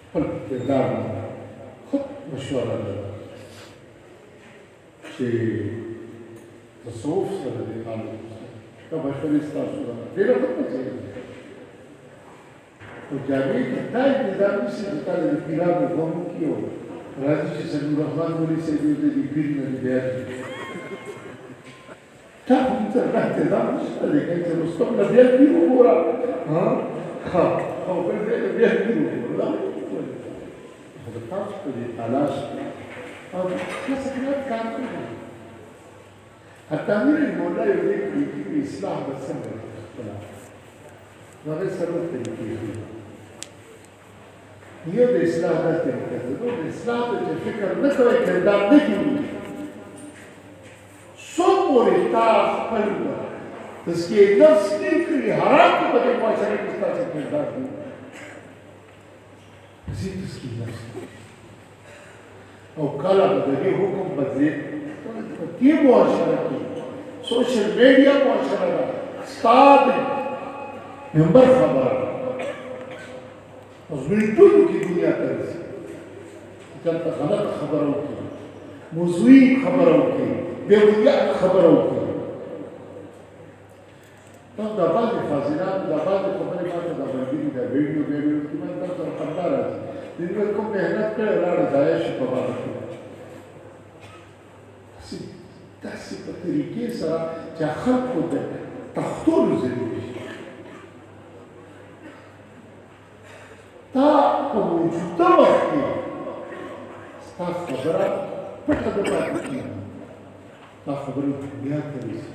خپل کردار خود مشوره ده چې تصوف سره دی حالت دا مشورې ستاسو ده ډېره ښه پڅېږي او جامع کې دا انتظار نشي چې تا د پیرانو غم وکړي او راځي چې سمیع الرحمن مولوي صاحب یو د دې پیر نه بیا تا هم ته انتظار نشته دی که چې رستم نه بیا پیر وګوره او بل ځای نه بیا پیر وګوره خو د تاسو په دې تلاش او کسب کار کوي حتی امیر مولا یو دی چې اصلاح به څنګه خپله نو هغې څلور طریقې دي یو د اصلاح دا طریقه ده نو د اصلاح ته چې فکر نه کوئ کردار نه جوړېږي څو پورې تا خپل تزکیې نفس نه کړي حرام کې په دې معاشره کې ستاسو کردار دی زه تزکیې نفس او کله به د دې حکم بدلېد په دې معاشره کې سوشل میډیا معاشره ده ستا د ممبر خبره اوس ملتونو کې دنیا ته رسي چېرته غلط خبره وکړي موضوعي خبره وکړي بېبنیاده خبره وکړي تاسو دا بعضې فاضلان دا بعضې خبرې ماته دا ملګري دا ویډیو کې ماته تاسو سره خندا راځي دوی به کوم محنت کړی ولاړه ضایع شي په باغ کې داسې په طریقې سره چې خلکو د تختولو ضروري شي تا په موجوده وخت کې ستا خبره پټه ده پاتې کېږي تا خبرې دنیا ته رسي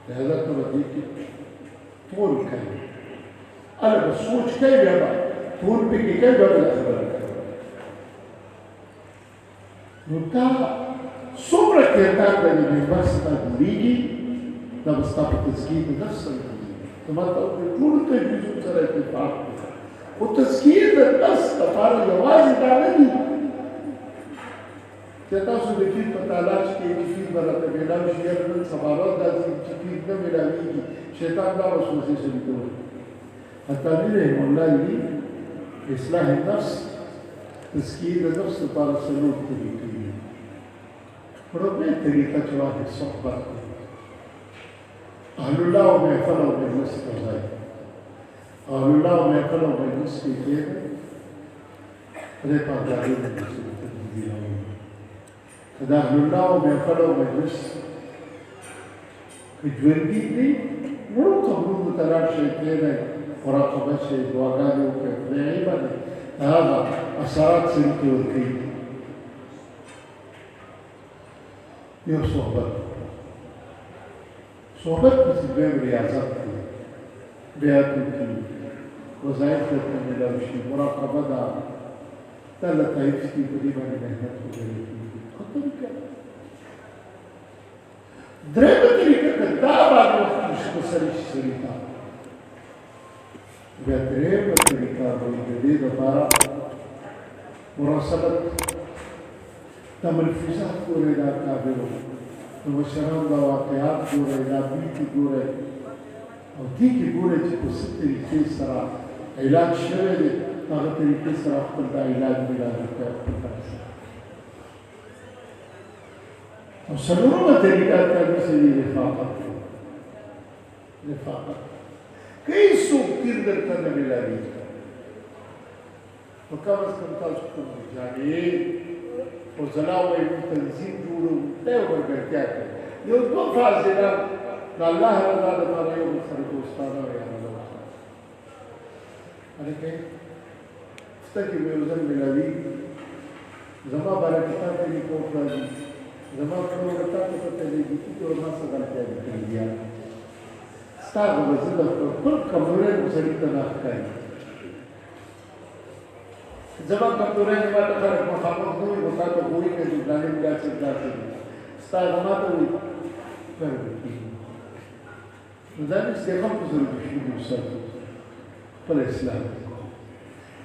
لهذا ته به دې کې ټول کوي هله به سوچ کوي بیا به ټول پکې کوي بیا بله خبره کوي نو تا څومره کردار د دې منبر څخه جوړېږي دا به ستا په تزکیې د نفس سره جوړېږي زما ته ټولو تجویزونو سره اتفاق دی خو تزکیې د نفس لپاره یوازې دا نه دي چې تاسو د پیر په تلاش کې چې پیر به راته میلاو شي یا نن سبا ورځ داسې چې پیر نه میلاوېږي شیطان دا وسوسې سړي ته ورکوي حتی امیر رحم الله ویلي اصلاح نفس تزکیې د نفس لپاره څلور طریقې دي لومړۍ طریقه چې واحد صحبت دی اهل الله او محفل او مجلس ته ځای اهل الله او محفل او مجلس کې کېږي خدای پاک د هغې نه دي راوړي که د اهل الله او محفل او مجلس که ژوندي دي وړو قبرونو ته لاړ شئ کښېنئ مراقبه شئ دعاګانې وکړئ خدای عیبه دی د هغه اثرات سړي کې ورکوي یو صحبت پسې دویم ریاضت دی بیعتو کې وظایف درته میلاو شي مراقبه ده دا لطایف دي په دې باندې محنت وکړئ ښه طریقه درېیمه طریقه که دا باندې وخت مشخصوي شي سړي ته بیا درېیمه طریقه به د دې لپاره مراسلت دا ملفوظات ګورئ دا کابلو د مشرانو دا واقعات ګورئ دا بیتې ګورئ او دې کې ګورئ چې په څه طریقې سره علاج شوی دی هغه طریقې سره خپل دا علاج میلاج وکړئ خپل کار سره او څلورمه طریقه کاري سړي رفاقت که هېڅوک تیر درته نه میلاوېږي نو کم از کم تاسو کوم جامې او زلا وایي تنظیم جوړو دا یو ملګرتیا کوي یو دوه فاضلان د الله رضا لپاره یو بل سره دوستانه او یارانه وکړه هلکې شته کې به یو ځل میلاوېږي زما برکتان ته ریپورټ راځي زما پلوره تا ته پته لګي چې ما څه غلطۍ دي کړې دي ستا به زه د خپل کمزوری سړي ته نه ښکاري زما کمزوری نه ماته خلک مخامخ نه وي خو تا ته ګوري که چې فلاني داسې داسې دي ستا هغه ما ته وایي نو دا مې استعمال په ضروري شي دي وساتو خپل اصلاح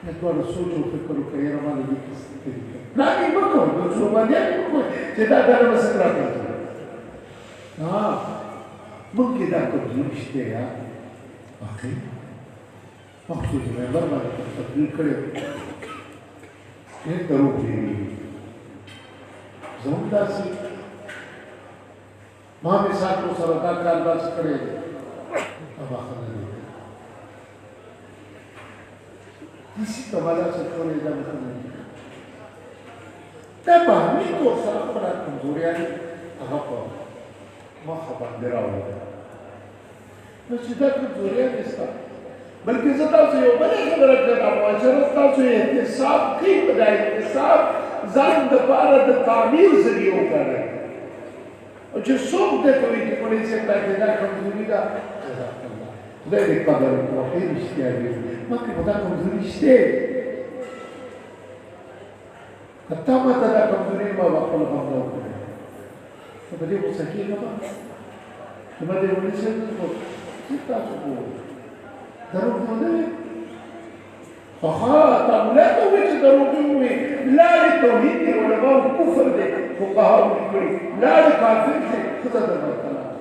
نه دواړه سوچ او فکر وکړه یاره ما د دې کیسې طریقه پلان یې مه کوئ د مسلمانیان یې مه کوئ چې دا ډله به څنګه راته موږ کې دا کمزوري شته یا واقعي مخصوص پیغمبر باندې تقریر کړی ډېر دروغ ویلي زموږ داسې ما مثال کو سره دا کار داسې کړی دی هغه خبره دی داسې کماله څه کړی دا به نه دي دا باندې طور سره خپله کمزوریانې هغه په مخه باندې راوړي نو چې دا کمزوریانې ستا بلکې زه تاسو یو بلې خبره کوم معاشره تاسو احتساب کوي په دا احتساب ځان دپاره د تعمیر ذریعه وکاروئ او چې څوک دی کوي چې مولوي صاحب باندې دا کمزوري ده خدای دې قدر وکړي رښتیا وي مکې به دا کمزوري شته که تا ماته دا کمزوري ما به خپله غم نه وکړې نو په دې غوسه کېږم چې ما دې مولوي صاحب چې تاسو وګورئ دروغ نه وي فخاطب لا توجد دروغي لا للتوحيد علماء الكفر دي فقهاء الكفر لا للكافر دي خذ هذا الكلام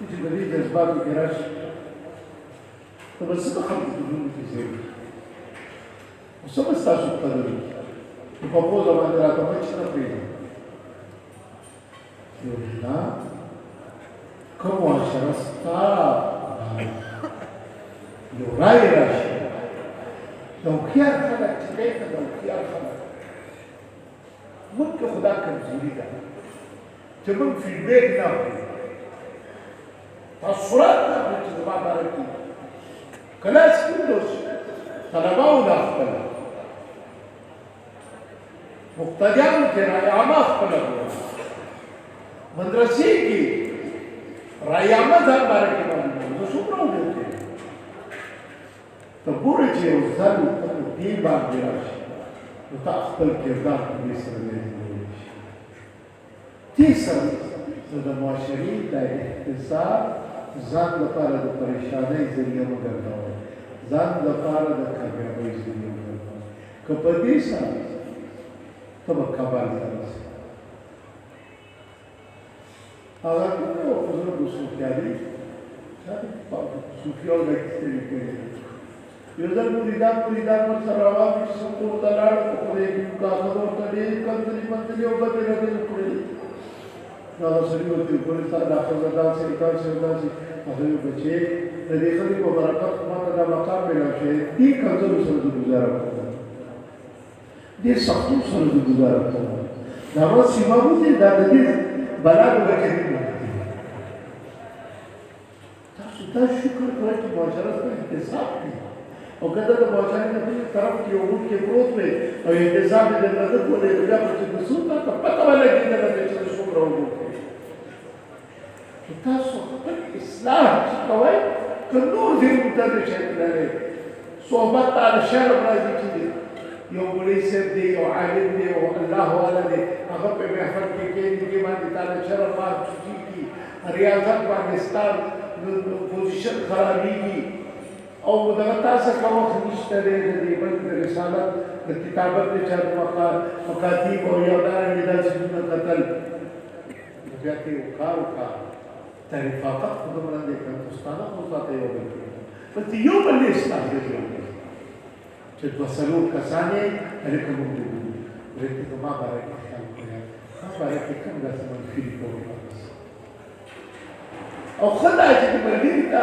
يجي بدي جذبات الجراش طب بس ما خلص بدون في زين وسو بس تاسو قدر يفوز ما درا ته مش نه پیږي یو لا کوم شرستا یو رای راشي د هوښیار خلک چې دی که د هوښیار خلک موږ کې خدا کمزوري ده چې موږ فیډبیک نه اخلو تاثرات نه اخلو چې زما باره کې کلاس کې اوس طلباو نه خپله مقتدیانو کې رایه عامه خپله مدرسې کې رایه عامه ځان باره کې معلوموي نو څومره وګورئ ته ګوره چې یو ځل ته په دې باندې راشي نو تا خپل کردار په دې سره لیدلی شي دې سره نو د معاشرې دا اقتصاد ځان لپاره د پریشانۍ ذریعه مه ګرځوئ ځان لپاره د کامیابۍ ذریعه مه ګرځوئ که په دې سره ته به کمال ته رسې هغه کوم یو بزرګ صوفیاني صوفیانو دا کیسې لیکلې یو ځل مریدان ورسره روان دي چې څوک ورته لاړه په خدای کاغذ ورته ډېر کتلي متلي او بدې رډې وکړلې نو هغه سړي ورته وکړل ستا دا ښځه داسې داسې هغه ویل بچې د دې ښځې په برکت ماته دا مقام میلاو شوی دې کنځلو سره زه ګزاره کوم دې سختو سره زه ګزاره کوم د هغه سیمه بوتې دا د دې بلا د بچې تاسو دا شکر کړئ چې معاشره سره احتساب کوي او کله د معاشرې نه بلې طرف کې یو وډ کې پروت دی او احتساب یې درته نه کولې بیا به چې د سود ته پته ولګېدله چې د څومره وګورئ چې تاسو خپل اصلاح کوئ که نور دې مترې شی لرئ صحبت تعالی شرم راځي چې یو مولوي صاحب دی یو عالم دی او الله والا دی هغه په محفل کې کښېني دې باندې تعالی شرم کېږي ریاضت باندې ستا پوزیشن خرابېږي او دغه تاسو کوم وخت نشته دی د دې بل د رسالت د کتابت د چا مکاتیب او یو دارنګې دا څیزونه کتل بیا ته یو کار وکړه ته رفاقت خو دومره دی که دوستانه خو ساته یو بل کې بلکې یو بل یې اصلاح وکړي چې دوه څلور کسان یې هلکه موږ دې وګورو ورته زما باره کې خیال کړی ما باره کې کوم داسې منفي لیکلو او ښه دا چې د ملګري ته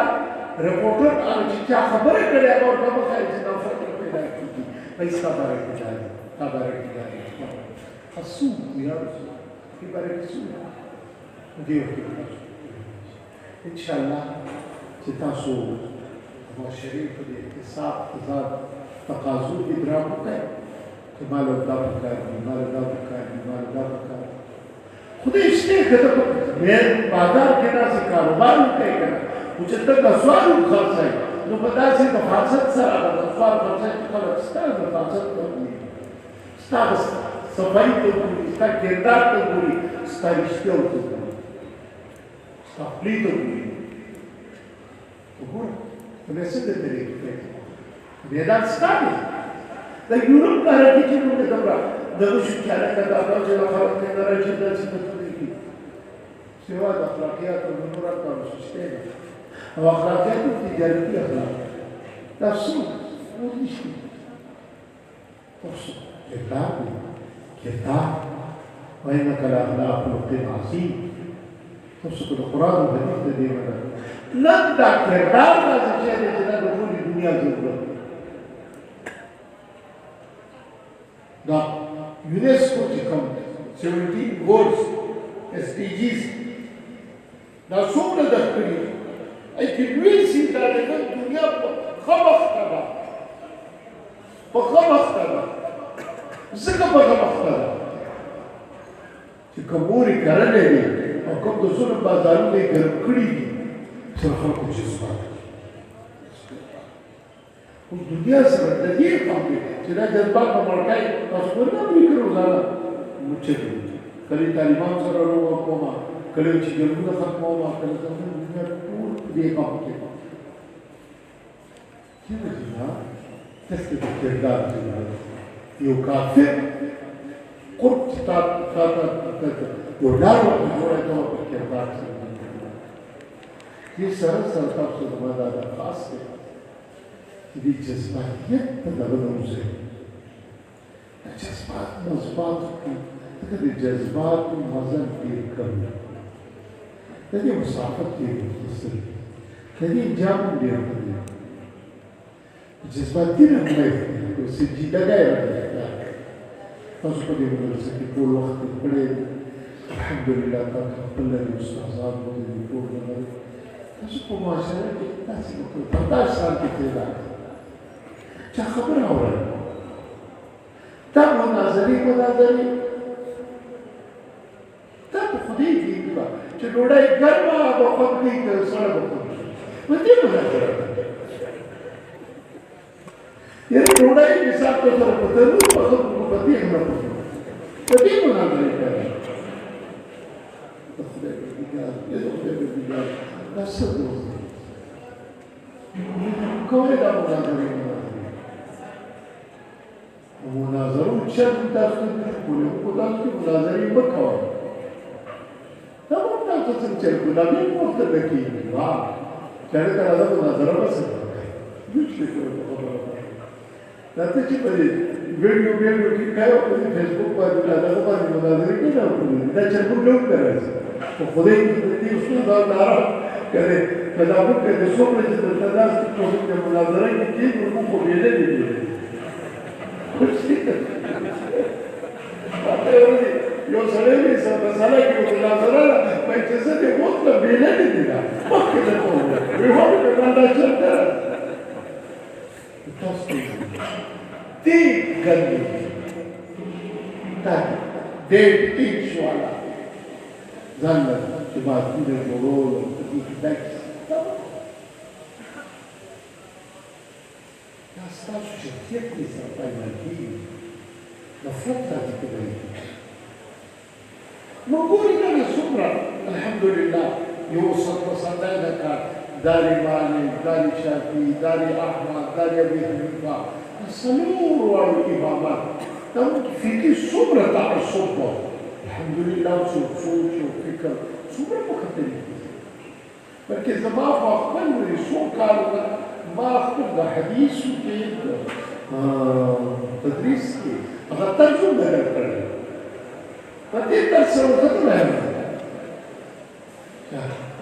رپورټر هغه چې چا خبرې کړې هغه ورته وښایي چې نفرت پیدا کېږي بهی ستا باره کې دا دی تا باره کې دا دی څوک یا دې باره کې څوک دې ورته انشاءالله چې تاسو معاشرې په دې احتساب ځان تقاضو ادراک وکړئ چې ماله دا پکار دي ماله دا پکار دي ماله دا پکار دي خدای شته که ته په بازار کې داسې کاروبار وکړئ که نه خو چې ته کسوال وخرڅئ نو په داسې د فاسد سره به کسوال خرڅئ چې خلک ستا د فاسد ته ګوري ستا د صفایي ته ګوري ستا کردار ته ګوري ستا رښتیاو ته ګوري ستا خولې ته ګوري وګوره خدای څه درته لیکلی میدان ستا دی د یورپ کاره کې چې موږ دومره دغه شو چې هلکه دا چې د خلک نه راشي داسې متلې دي سوا د اخلاقیاتو د نور کارو شته ده او اخلاقیاتو تجارتي اخلاق دا څوک نور نشته تقصد كتاب وإنك لعلى خلق عظيم تقصد القرآن والحديث دي لن دا کردار داسې شی دی چې دا د ټولې دنیا ضرورت دا یونیسکو چې کوم 17 goals SDGs دا څومره د کړي ای کې لوی سي دا د دنیا په ښه وخته ده په ښه وخته ده ځکه په ښه وخته ده چې کوم مورې کرلې دي او کوم د ظلم بازارونه یې ګرم کړي دي سره خلکو جذبات اوس دنیا سره د دې کار دی چې دا جذبات په مړکای تاسو ورته وکړو روزانه مچې کله طالبان سره ورو کومه کله چې ګرمونه ختمومه کله زموږ دنیا ټول دې کار کوي کله چې دا تاسو د کردار یو کافر قرب تا یو لار ورته په کردار سره یہ سر تاسو زمانہ دا خاص دی چې دې جذباتیت ته دغه سے جذبات مضبوط ته دې جذبات مزن ډیر کړو د دې مسافت کې وسل کله جام ډیر کړو جذبات دې نه مې سجده راځي تاسو په دې ورسره کې ټول وخت کړی الحمدلله تاسو خپل استادان په دې ټول تاسو په معاشره کې تاسو په 15 سال کې پیدا چا خبره اورل تا مناظرې تا په خدای کې دی چې ډوډۍ ګرمه او خپل کې سره وکړي و دې مناظره یې ډوډۍ په حساب سره پته نو په دې نه په دې مناظرې کوي خدای دې that's so good. Come da مناظرون چند تاسو کوله کو تاسو مناظرې وکړه دا مونږ تاسو څنګه کوو دا به وخت لکې وا چې دا مناظره وسه دا ته چې په ویډیو کې کایو په فیسبوک باندې دا باندې مناظرې کې دا چې موږ نو راځي په خدای دې اوس دا لاره کله کله موږ د څومره چې د تاسو په مناظره کې موږ په ویلې دي یو سره یې مسله کې مناظره په چې څه دې وخت ویلې دي دا مخکې ته وو وی هو دا چرته تاسو دې ګرځي تا دې انشاءالله ځان چې ما دې ورو تاسو چې کېږي سره پایمالي نفرت تاسو کوي نو ګورې دا څومره الحمدلله یو صدای دا داري مالک داري شافعي داري احمد داري ابي حنيفه سلور والامامات دا فکر څومره تعصب الحمدلله سوچ او فکر څومره مختلف بلکې زما په خپل څو کالونه ما خپل د حدیثو کې تدریس کې هغه ترجمه کړې په دې تاسو ورته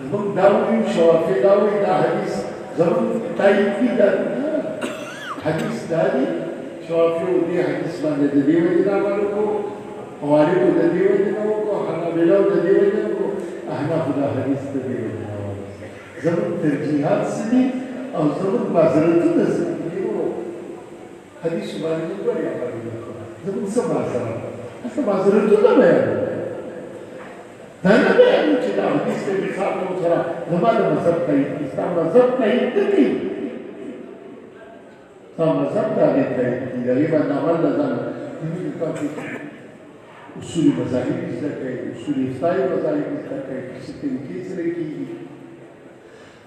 زموږ دا وایي شوافی دا وایي دا حدیث زموږ تایید کی دا حدیث دا دی شوافی دې حدیث باندې د دې وایي دا ورکو حوالی د دې وایي دا ورکو حنابلہ د دې وایي دا ورکو احناف دا حدیث د دې وایي زموږ ترجیحات سدي او زموږ معذرتونه سدي حدیث باندې ګوري هغه زموږ څه معذرتونه بیان دا نه بیان چې دا حدیث په حساب سره زموږ مذهب کوي اسلام مذهب کوي دي اسلام مذهب ته دي دا یو عمل ده دې تاسو اصول مذاهب ذکر اصول افطاری مذاهب ذکر کسی طریقې سره کیږي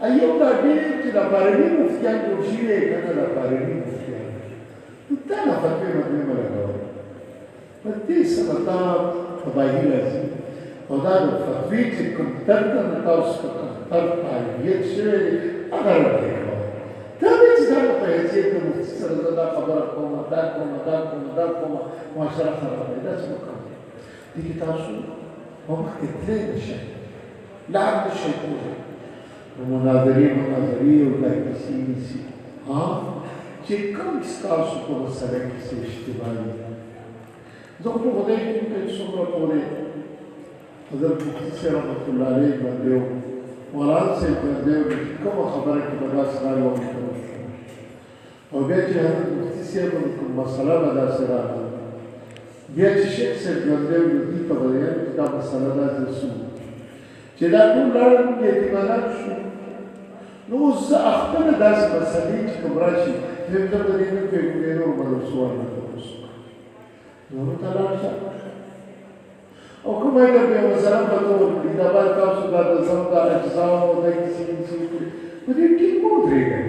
ایو دا ډېر چې د بارني مفتیان جوړ شوي کنه د بارني مفتیان دا نه فتوی مطلب لګاو په دې سره دا تباهي راځي او دا د فتوی چې کوم درد نه تاسو تر پایې شوی هغه راځي دا چې دا په هیڅ مفتي سره دا خبره کومه کومه معاشره خرابه داسې وکړم دې کې تاسو په مخکې تللی نه شئ لاړ نه شئ کولی مناظرې او دا کیسې نیسي چې کوم ستاسو په مسله کې څه اشتباه وي زه خو په خدای کې څومره پورې حضرت مفتي صاحب رحمت الله علیه باندې و مولانا صاحب باندې و چې کومه خبره کې به داسې رایه وکړو او بیا چې حضرت مفتي صاحب کوم مسله به داسې راغله بیا چې شیخ صاحب باندې و دې په بیان کې دا مسله داسې شو چې دا ټول لاړل یتیمانان شو نو اوس زه خپله داسې مسلې چې کوم راشي چې زه به دې نه پوهېږم نور به له سوال نه کوم نورو ته لاړ شه او کومه یې درته یو مثلا به ته وکړي دا باید تاسو دا د ځان دا اجزاو او دا کیسې وکړي په دې ټینګ مه ودرېږئ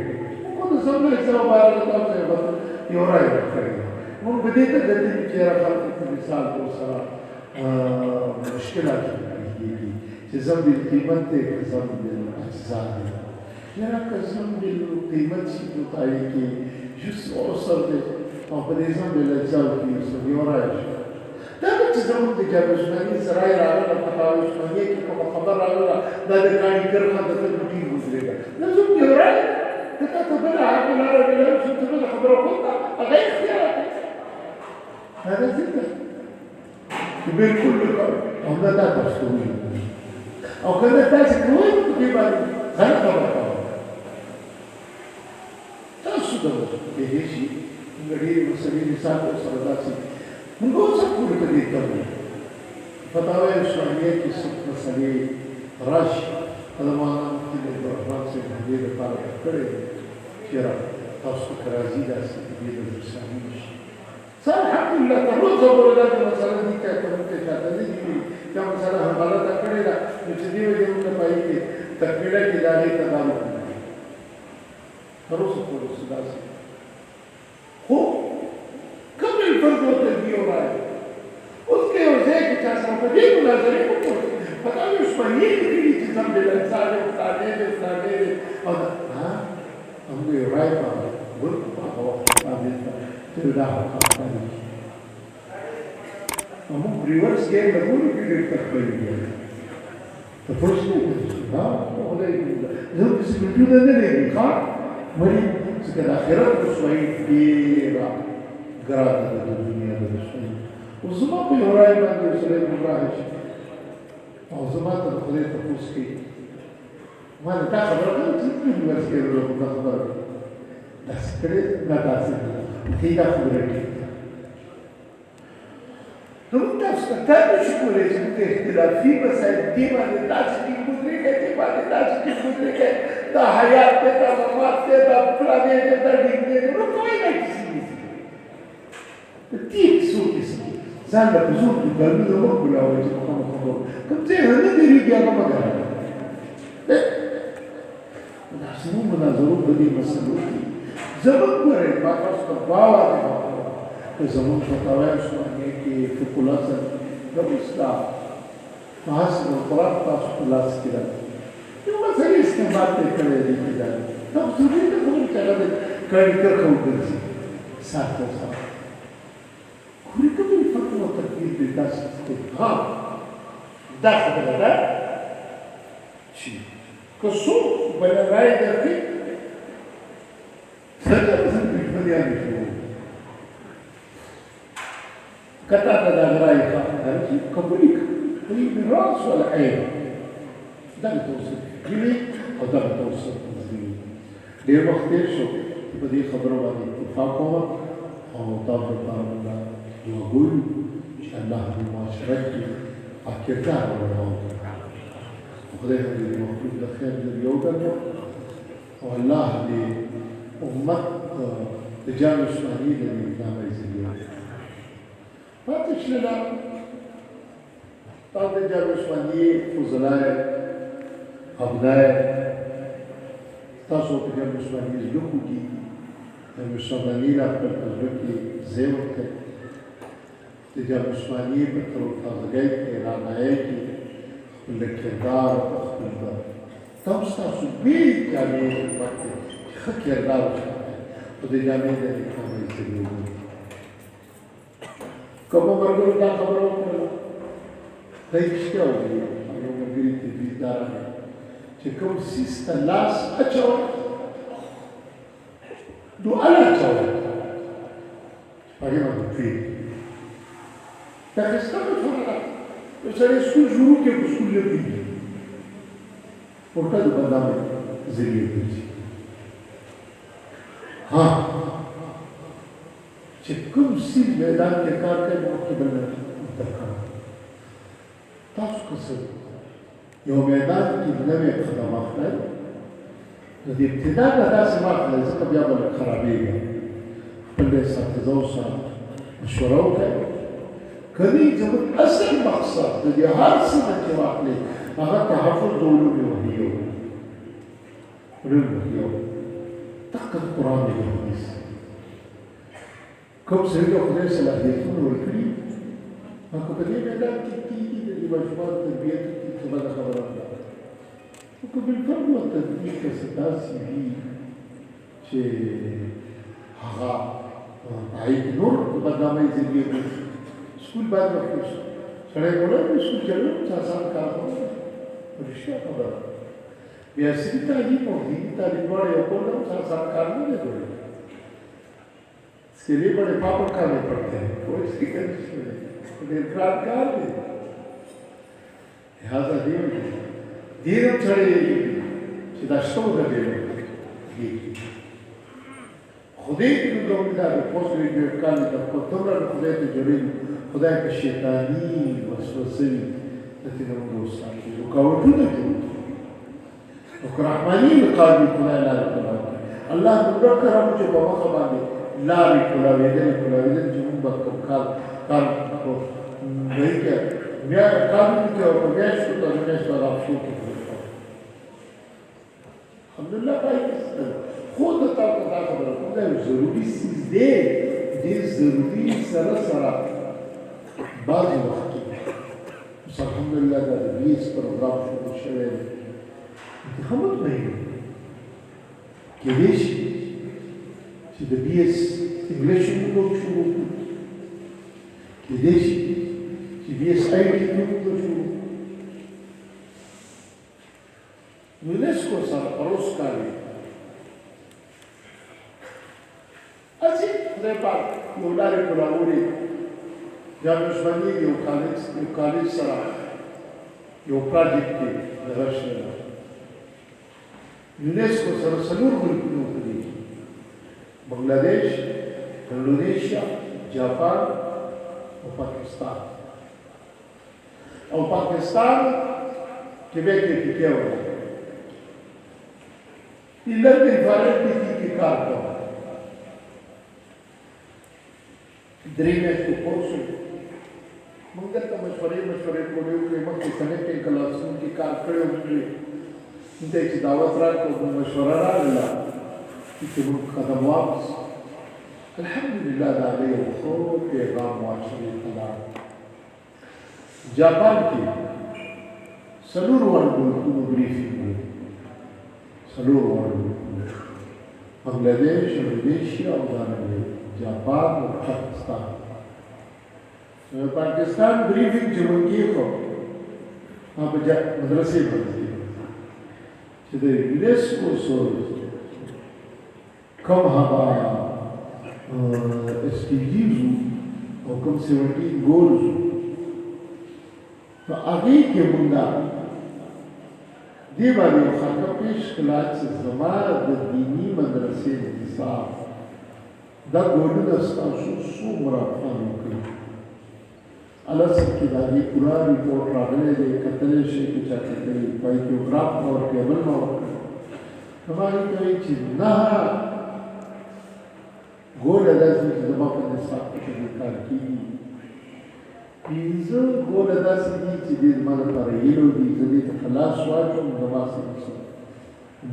موږ د ځان د اجزاو باره کې تاسو یو رایه ورکړې موږ په دې ته ګرځي چې یاره خلکو په مثال په سره مشکلات کېږي چې ضم بالقیمت دی که ضم بالاجزا دی یاره که ضم بالقیمت شي نو تایې کې جز عسر دی او په دې ضم بالاجزاو کې یو رایه شي دا چې زموږ د جامع عثماني سرای راغله فتاوی عثمانیه کې کومه خبر راغله دا د کاڼي خانده ته ټینګ ودرېږه دا زموږ یو رایه که تا ته بله عقل لاره ملاو شي ته بله خبره وکړه هغه اختیارات دی هذا ذكر بالكل او دا تاسو او کله تاسو کوی په دې باندې غلط خبره تاسو دا به شي غړي مسلې مثال سره داسې موږ اوس ټول په دې ته فتاوی اسلامیه کې څه مسلې راشي علماء چې د فرانسې د دې لپاره کړي چې تاسو راځي داسې دې د اسلامي الحمد لله تروز ولا دا مسله دي چې کوم څه چاته دي چې مسله هم غلطه کړې ده چې دې وجه موږ پای کې تکمیله کې دا لري تدارک تروز په وسیله خو کوم فرق ورته دی راځي اوس کې یو ځای کې تاسو په دې مناظره وکړئ پتا مې شپږی دي چې څنګه د انسان او تعالی د اسلامي او هم دې راځي په ورته په وخت باندې دا خبره موږ ریورس کې له ګورو کې ډېر تخپلې دي ته پوښتنه دا ولې زه په سپېټو نه لري ښا مری چې د آخرت په سوي ډېر ګرځي د دنیا د سوي او زما په اورای باندې سره ګمراه شي او زما ته خدای ته پوښتنه ما دا خبره کوم چې ریورس کې له خبره دا سکرت نه تاسو هیدا خبره کوي نو تاسو ته تاسو کولی چې د اختلافي مسایل دی باندې تاسو کې مدري کې باندې تاسو کې مدري کې دا حیات ته دا مات ته دا پلانې ته دا دې نو کوی نه کیږي د دې څو کیسه ځان له زور د ګرمي نو وکړو چې کوم کوم څه نه دی ریګیا نو مګر دا څنګه مناظرو په دې مسلو زمون ګورې ما تاسو ته باور دی زمون په تاوان باندې کې فکولاسه د اسلام فاصل القرآن تاسو په لاس کې ده یو مسله استعمال کړی دی دا تاسو دې ته کوم څه راځي کړي تر کوم څه ساتو کوم فتوا تکلیف دې تاسو ته ها دا څه ده چې که څو بل راځي درته كتب هذا الرأي هذا كبريك من رأس ولا عين ده بتوصل جميل أو ده بتوصل ليه بختار شو بدي خبره بعد اتفاقها أو طابع طابع يقول إن شاء الله بمعاشرته أكثر ولا وخذها اللي المفروض الخير لليوغا والله اللي أمت الجامعة الإسلامية اللي قامت يزيدون فاتش لنا طالب الجامعة الإسلامية فضلاء أبناء تاسو الجامعة الإسلامية يوكوكي الإسلامية لأقبل تزوكي زيوكي الجامعة الإسلامية بطرق تازغيكي رانايكي الكردار أخبر تاسو بيت جامعة الإسلامية خکردار شده و د جامعه د اقامه ایستگی کومه مرګو دا خبره وکړه دا رښتیا وایي هغه ملګري تدبیردار دی چې کوم سیس ته لاس اچوه دعا لا اچوه هغې باندې پرېږدي دا ښایسته مفهوم ده یو سړی سکول شروع کړي په سکول نه پوهېږي ورته د بدنامۍ ذریعه ګرځي ها چې کوم سیز میدان کې کار کوي مخکې بل نه درکړه تاسو که څه یو میدان کې نوی قدم اخلئ نو د ابتدا نه داسې مه اخلئ ځکه بیا به لږ خرابېږي خپل اساتذو سره مشوره وکړئ که نه زموږ اصل مقصد د دې هر څه نه چې واخلئ هغه تحفظ د علوم وحیو علوم وحیو دقه قرآن دی حدیث کوم سړي د خدای صلاحیتونه ورکړي نو که په دې میدان کې کېږي د دې ماشومانو تربیت وکړي څه بده خبره ده خو که بالفرض و تطبیق کسې داسې وي چې هغه هغې کې نور د بدنامۍ ذریعې ګرځي سکول باید وکړو سړی کولی دی سکول چلوي څه اسان کار نه دی رښتیا خبره بیا عصري تعلیم او دیني تعلیم دواړه یو کول هم څه اسان کار نه دی کړی اس کے لیے بڑے پاپڑ کھانے پڑتے ہیں کوئی فکر نہیں ډېر ګران کار دی لہذا دین هم سړی چې دا شته وګرځېږي خدای ته د امیدوار پوسټ ویډیو کال د کومره خدای ته جوړي خدای په شیطانی وسوسه د دې نومو ساتي او کاوټونه دي او رحماني قلبي خدای لاره کوي الله دې کرام چې په مخه باندې لارې کولاوېدل چې موږ به کوم کار کو نه کې بیا کار کې او بیا شو ته نه شو راځو الحمدلله پای خود ته دا خبره کوم دا ضروري سیز دی دې ضروري سره بعضې وخت کې اوس الحمدلله دا د بیس پروګرام شروع شوی دی انتخابات نه وي کېدای شي چې د بیس انګلیش موږ شروع کړو کېدای شي چې بیس آی ټي موږ شروع یونسکو سره پروس کاري اسی خدای پاک یو لارې کولاوري جامع عثماني یو کالج سره یو پراجیکټ کې دغه شوی یونسکو سره څلور ملکونه وکړي بنگلادیش انډونیشیا جاپان او پاکستان کې به کې وایي ایله د فارغ کې کار کوي درې میاشتې کورس موږ دلته مشورې کولې وکړې مخکې کنیکټینګ کلاسونو کې کار کړی وو دې چې دعوت راکړو مشوره راغله چې موږ قدم واپس الحمدلله دا دی یو ښه پیغام معاشرې ته لاړ جاپان کې څلور واړه ملکونو بریفینګ و څلور واړه ملکونه بنګلادیش انډونیشیا او دارنګه جاپان او پاکستان پاکستان بریفینګ چې موږ کېښو هغه په مدرسې باندې چې د یونسکو کوم هغه SDGs او کوم 17 ګولز نو هغې کې موږ دې باندې یو خاطر پېښ کړه چې زما د دیني مدرسې انتصاب دا ګولونه ستاسو څومره افغان وکړي الاسد کې دا دې پوره ریپورټ راغلی دی کتلی شي که چا کتلی پایتوګراف مه ورکړي بل مه ورکړي نو ما هغې کوي چې نه ګوله داسې چې زما په نصاب کې دې کار کېږي پنځه ګوله داسې دي چې دې زما لپاره هیلو دي زه دې ته په لاس واچوم زما څه نشته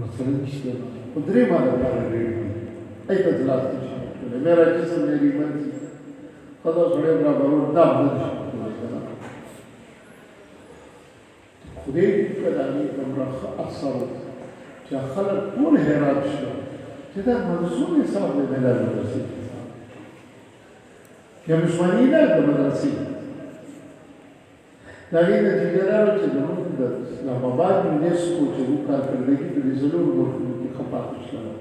مثلا نشته خو درې ما لپاره ډېر دي ای ته لاس نشي ورکولی میرا جسم میری منزل خدا سړی برابرول دا نه شي کولی خدای دې په دې دومره ښه اثر چې خلک ټول حیران شول چې دا منظوم حساب دی ملل مدرسې یا مسوانی نه د مدرسې د هغې نتیجه دا وه چې زموږ د اسلام آباد یونسکو چې وو کارکردګي په دې څلورو برخو کې ښه پاتې شوه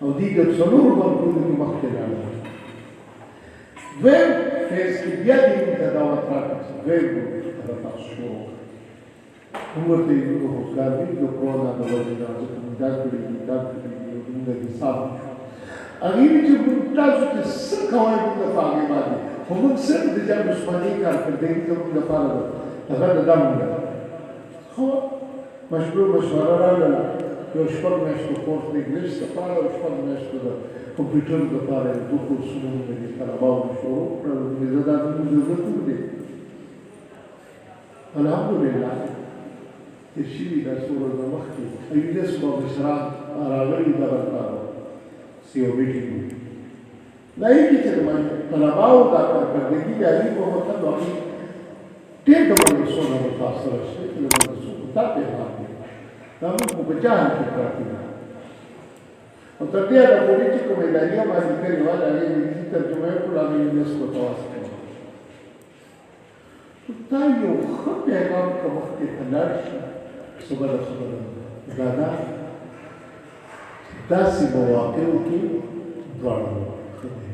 او دوی د څلورو برخو کې مخکې لاړل دویم فیز کې بیا دې ته دعوت راکړه چې دویم ګروپ تاسو شروع هم ورته یې روزګار دي د کرونا د وجې نه ځکه موږ دا کړي دي موږ د حساب هغې چې موږ تاسو چې څه کوئ موږ په هغې باندې خو موږ صرف د جام عثماني کارکردګي زموږ لپاره ده هغه د دا موږ خو مشوره راغله یو شپږ میاشتو کورس د انګلیس لپاره او شپږ میاشتو د کمپیوټر لپاره یې دوه کورسونه موږ د طلباو شروع کړل زه دا زموږ ضرورت نه دی الحمدلله تېر شوي دا څو ورځې مخکې یونسکو مشران راغلي دغه کار سی او میټینګ و دا یې کې چې د طلباو دا کارکردګي د هغې په مطلب هغې ډېر ډول څونه متاثره شوي چې له مدرسو دا پیغام دی دا موږ په جهل کې پراته دي او تر دې هغه پورې چې کومه ادارې باندې کړې وه د هغې انګلیسي ترجمه یې کړله هغه یونسکو ته واستوله دا یو ښه پیغام که مخکې ته لاړ شي څه بده خبره دا ده داسې مواقعو کې دواړه ښه دی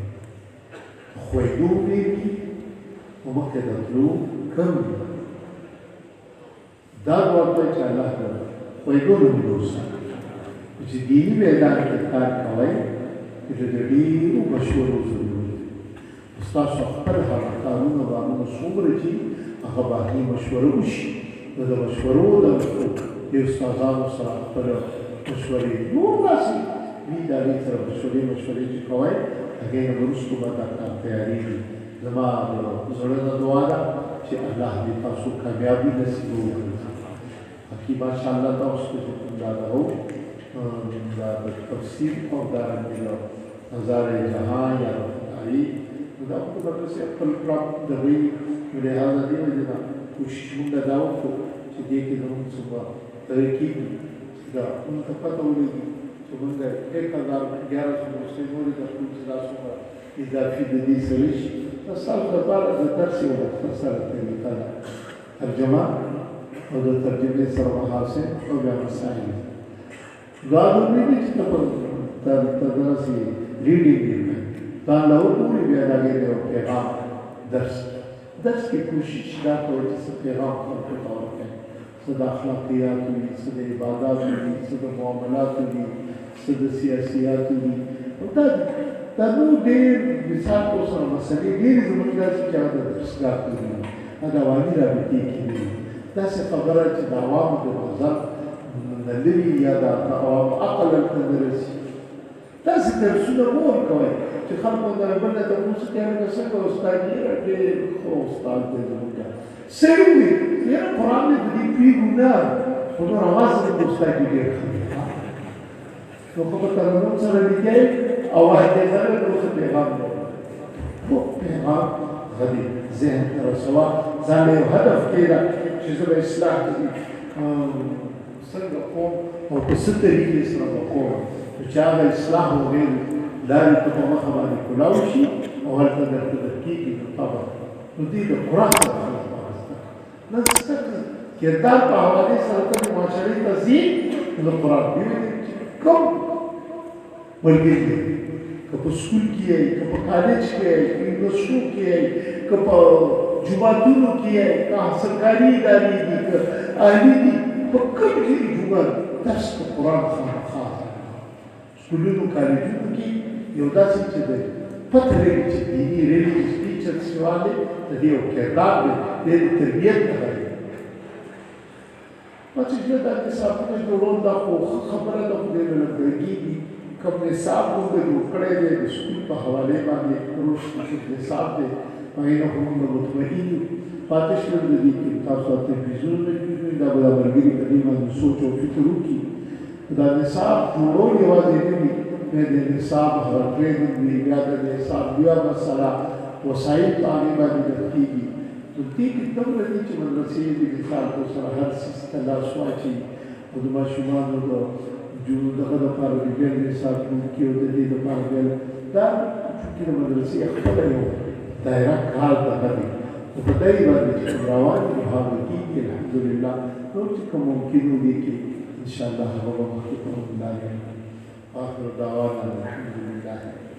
خویدو ډېري او مخکې د تلو کم دي دا ورته چې الله د خویدو نه وروسته چې دیني میدان کې کار کوئ چې د ډېرو مشورو ضرورت دی ستاسو خپل هغه کارونه بارونه څومره چې هغه باندې مشوره وشي نو د مشورو د استادانو سره خپل مشورې نور داسې وي د هغې سره مشورې چې کوئ هغې نه وروستو به دا کار تیارېږي زما د زړه نه دعا ده چې الله دې تاسو کامیابي نصیب وکړي حقیقي ماشاءالله تاسو ته چې کوم دا ده دا د تفسیر او دارنګې د نظار جهان یا رفتاري نو دا خو به داسې خپل پراپ د هغوی لحاظه دې وجې نه کوشش مونږ دا وکړو چې دې کې زموږ څومره ترقي دي دا مونږ ته پته ولګي چې مونږ 1100 مسلمانو د خپل چې دا څومره اضافي د دې سره شي دا ستاسو لپاره د درس یوه مختصره طریقه ده ترجمه او د ترجمې سره محاسن او بیا مسایل دا ضروري دي چې ته داسې ریډینګ یې کړې دا له وګورې بیا د هغې یو پیغام درس کې کوشش دا کوئ چې څه پیغام خلکو ته ورکړئ څه د اخلاقیاتو وي څه د عباداتو وي څه د معاملاتو وي څه د سیاسیاتو وي دا نو ډېر مثال کو سره مسلې ډېرې زموږ داسې چې هغه د درسګاه کې وي د عوامي رابطې کې وي داسې خبره چې د عوامو د نظر نه لري یا د عوامو عقل ورته نه رسي داسې درسونه مه ورکوئ چې خلکو د بل نه تپوس کوي هغه څنګه استاد یې ډېر ښه استاد دی زموږ صحیح وي یاره قرآن دې د دې پوهېږو نه خو نور اواز دې د استاد یې ډېر ښه نو خو به ترنم سره لیکئ او واحدې سره نو ښه پیغام دی خو پیغام غدي ذهن ته رسوه ځان له یو هدف کېږده چې زه به اصلاح کوي څنګه کوم او په څه طریقې سره به کوم چې هغه اصلاح وغیرې لارې ته په مخه باندې کلاو شي او هلته درته درکېږي نو طبعا نو دوی د قرآن سره خلک وابسته نن زده کړه کردار په حوالې سره ته معاشرې ته ځي نو د قرآن ویلې چې کوم ملګري دی که په سکول کې یې که په کالج کې یې که یونیورسټو کې یې که په جوماتونو کې یې که سرکاري ادارې دي که اهلي دي په کوم کې جومات درس د قرآن خامخا سکولونو کالجونو کې یو داسې چې دی پته لري چې دیني ریلیجس ټیچر سوال دی د دې یو کردار دی د دې تربیت ته دی چې دا نصابونه جوړول دا خو خبره ده خو دې نه لګېږي کوم نصاب موږ جوړ کړی دی د سکول په حوالې باندې روش نصاب دی هغې نه خو موږ مطمئن یو پاتې شول د دې کې تاسو تلویزیون نه جوړوي دا به دا ملګري په دې باندې سوچ او فکر وکړي دا نصاب جوړول یوازې نه وي بیا د نصاب هغه ټریننګ وي بیا د نصاب بیا مسله وسایل په هغې باندې درکېږي نو دې کې دومره دي چې مدرسې د مثال په سره هر څیز ته لاس واچوي او د ماشومانو د دغه لپاره د بیا نصاب جوړ کړي او د دې لپاره بیا دا چې د مدرسې خپل یو دایره کار ته کوي او په دای باندې چې روان دي هغه کېږي الحمدلله نور چې کوم ممکن دي کې ان شاء الله هغه به مخکې کوم الله آخر دعوانا الحمد لله